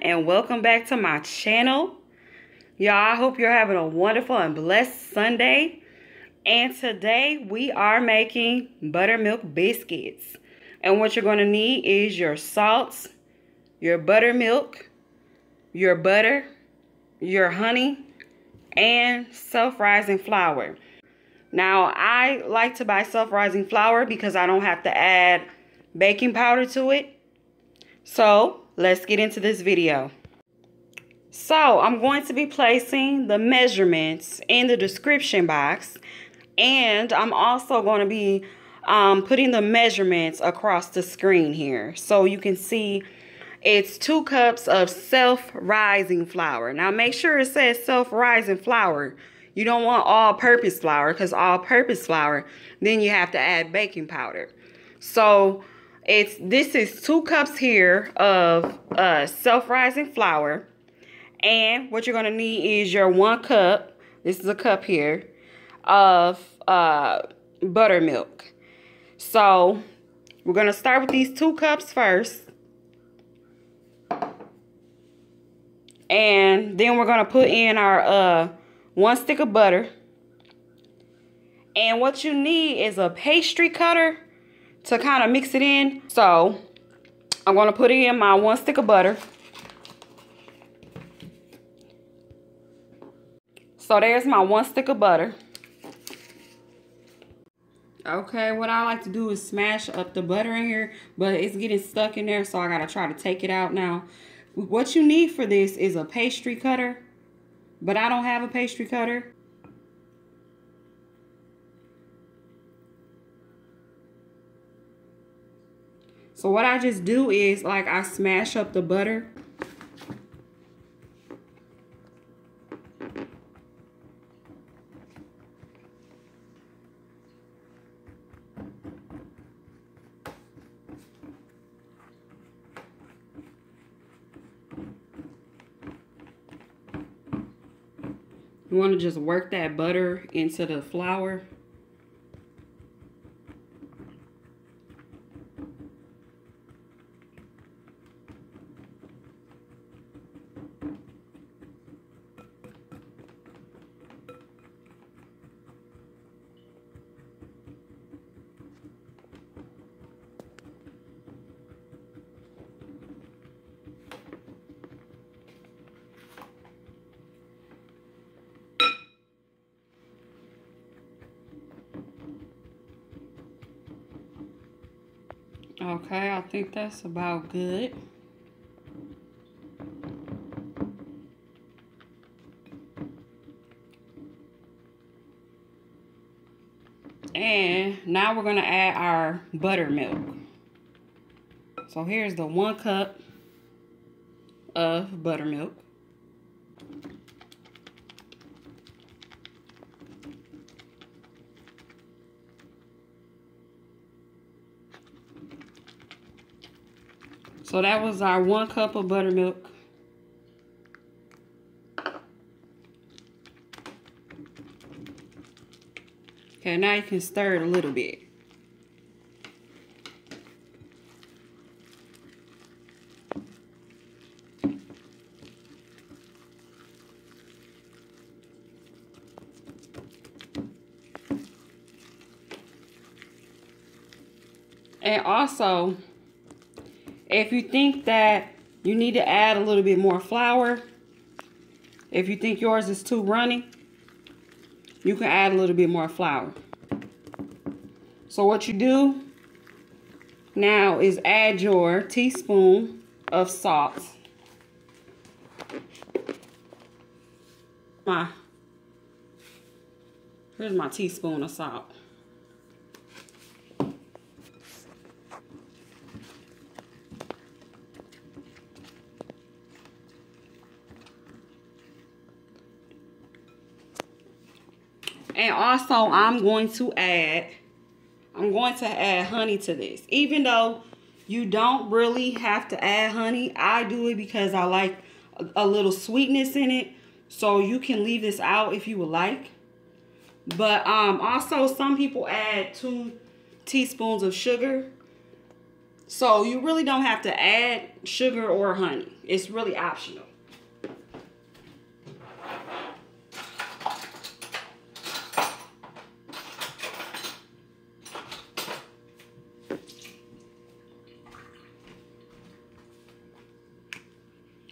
and welcome back to my channel. Y'all, I hope you're having a wonderful and blessed Sunday. And today we are making buttermilk biscuits. And what you're going to need is your salt, your buttermilk, your butter, your honey, and self-rising flour. Now, I like to buy self-rising flour because I don't have to add baking powder to it. So let's get into this video. So I'm going to be placing the measurements in the description box, and I'm also going to be putting the measurements across the screen here so you can see. It's 2 cups of self-rising flour. Now make sure it says self-rising flour. You don't want all-purpose flour, because all-purpose flour, then you have to add baking powder. So this is 2 cups here of self-rising flour, and what you're going to need is your 1 cup, this is a cup here, of buttermilk. So we're going to start with these 2 cups first, and then we're going to put in our 1 stick of butter. And what you need is a pastry cutter to kind of mix it in. So I'm going to put in my 1 stick of butter. So there's my 1 stick of butter. Okay, what I like to do is smash up the butter in here, but it's getting stuck in there, so I gotta try to take it out now. What you need for this is a pastry cutter, but I don't have a pastry cutter. So what I just do is, like, I smash up the butter. You want to just work that butter into the flour. Okay, I think that's about good. And now we're going to add our buttermilk. So here's the 1 cup of buttermilk. So that was our 1 cup of buttermilk. Okay, now you can stir it a little bit. And also, if you think that you need to add a little bit more flour, if you think yours is too runny, you can add a little bit more flour. So what you do now is add your teaspoon of salt. Here's my teaspoon of salt. And also I'm going to add honey to this. Even though you don't really have to add honey, I do it because I like a little sweetness in it. So you can leave this out if you would like. But also some people add 2 teaspoons of sugar. So you really don't have to add sugar or honey. It's really optional.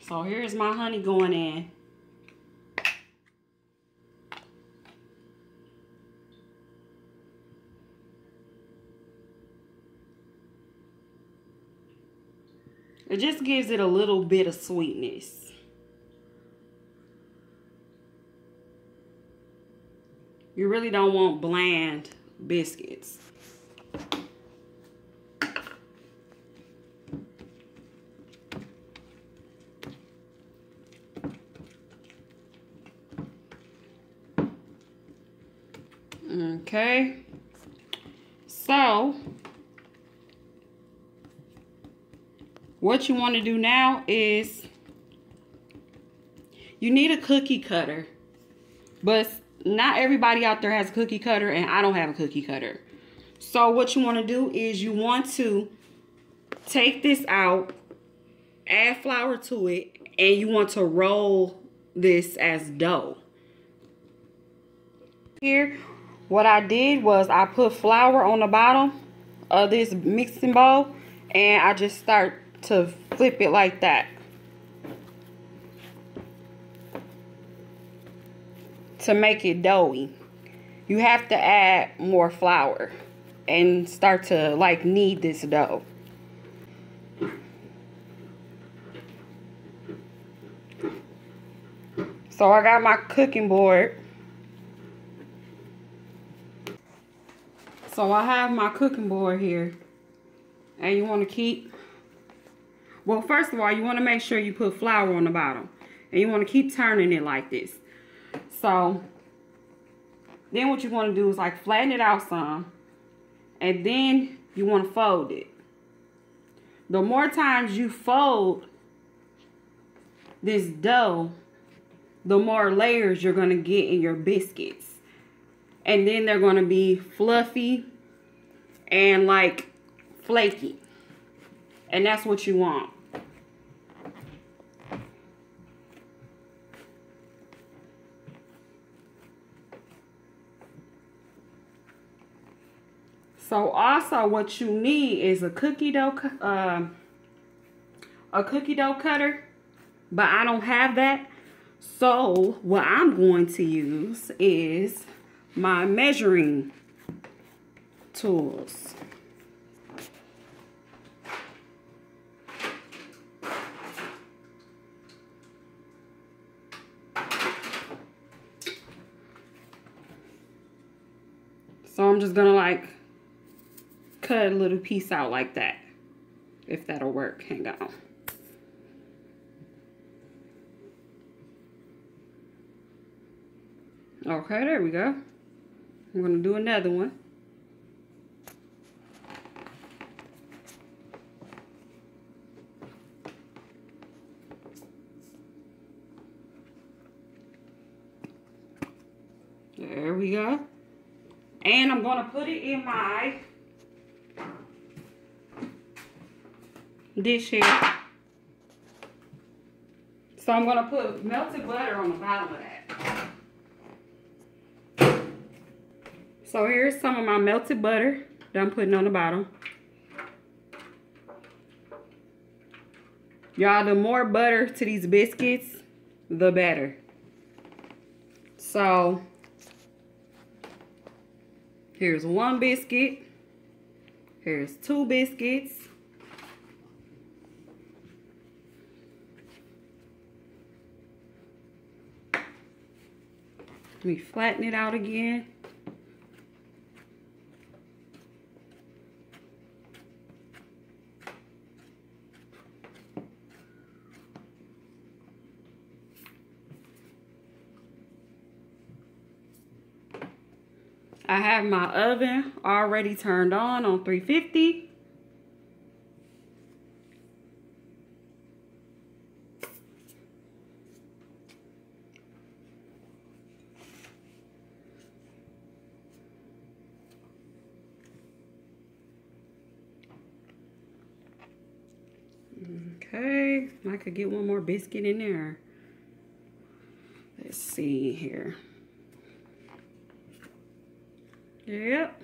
So here's my honey going in. It just gives it a little bit of sweetness. You really don't want bland biscuits. Okay, so what you want to do now is you need a cookie cutter, but not everybody out there has a cookie cutter, and I don't have a cookie cutter. So what you want to do is you want to take this out, add flour to it, and you want to roll this as dough. Here, what I did was I put flour on the bottom of this mixing bowl, and I just start to flip it like that to make it doughy. You have to add more flour and start to like knead this dough. So I got my cooking board. So I have my cooking board here, and you want to keep, well, first of all, you want to make sure you put flour on the bottom, and you want to keep turning it like this. So then what you want to do is like flatten it out some, and then you want to fold it. The more times you fold this dough, the more layers you're going to get in your biscuits. And then they're going to be fluffy and like flaky. And that's what you want. So also what you need is a cookie dough cutter, but I don't have that. So what I'm going to use is my measuring tools. So I'm just gonna like cut a little piece out like that, if that'll work. Hang on. Okay, there we go. I'm gonna do another one. There we go. And I'm gonna put it in my dish here. So I'm gonna put melted butter on the bottom of that. So here's some of my melted butter that I'm putting on the bottom. Y'all, the more butter to these biscuits, the better. So here's one biscuit. Here's two biscuits. Let me flatten it out again. I have my oven already turned on 350. Okay, I could get one more biscuit in there. Let's see here. Yep.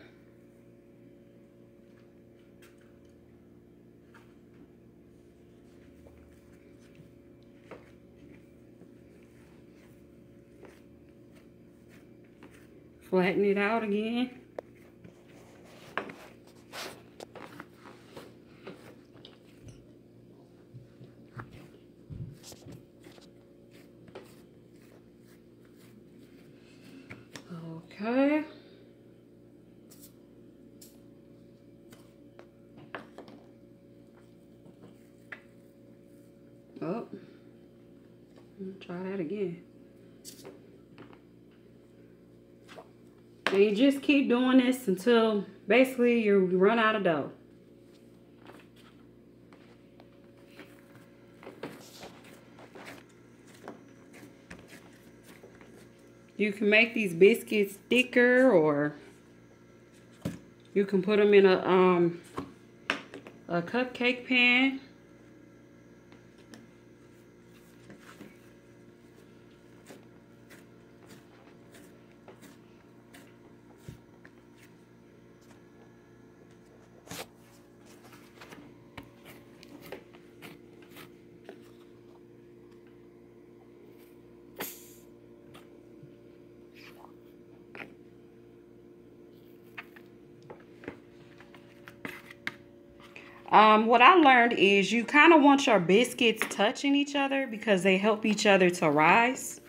Flatten it out again. Okay. Oh, try that again. And you just keep doing this until basically you run out of dough. You can make these biscuits thicker, or you can put them in a cupcake pan. What I learned is you kind of want your biscuits touching each other because they help each other to rise.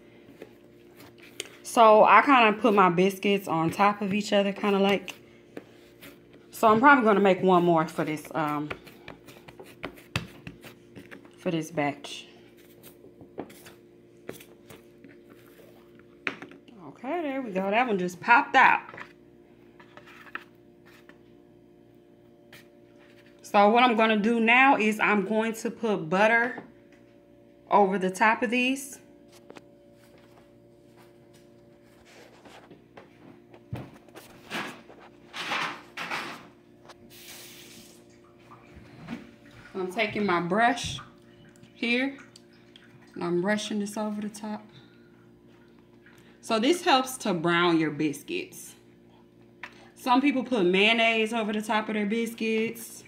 So I kind of put my biscuits on top of each other, kind of like. So I'm probably going to make one more for this batch. Okay, there we go. That one just popped out. So what I'm going to do now is I'm going to put butter over the top of these. I'm taking my brush here and I'm brushing this over the top. So this helps to brown your biscuits. Some people put mayonnaise over the top of their biscuits.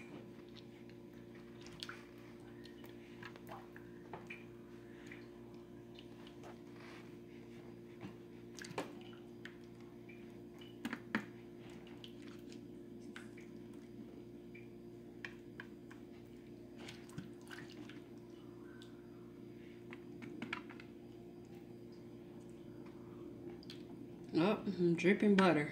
Oh, I'm dripping butter.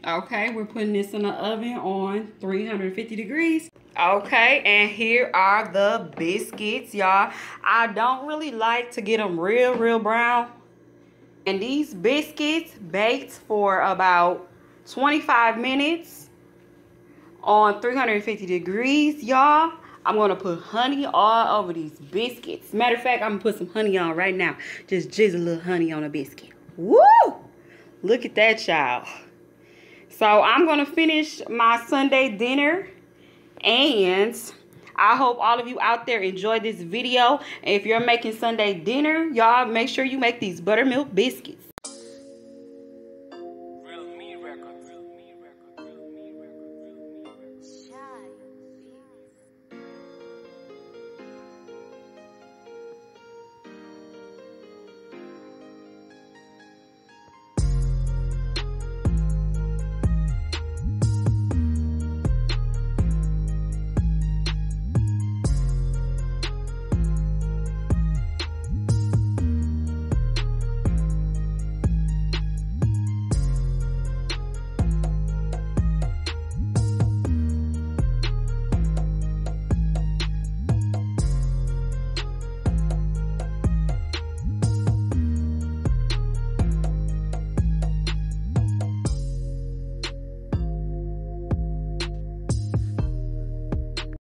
Okay, we're putting this in the oven on 350 degrees. Okay, and here are the biscuits, y'all. I don't really like to get them real brown. And these biscuits baked for about 25 minutes on 350 degrees, y'all. I'm going to put honey all over these biscuits. Matter of fact, I'm going to put some honey on right now. Just drizzle a little honey on a biscuit. Woo! Look at that, y'all. So I'm going to finish my Sunday dinner. And I hope all of you out there enjoyed this video. And if you're making Sunday dinner, y'all make sure you make these buttermilk biscuits.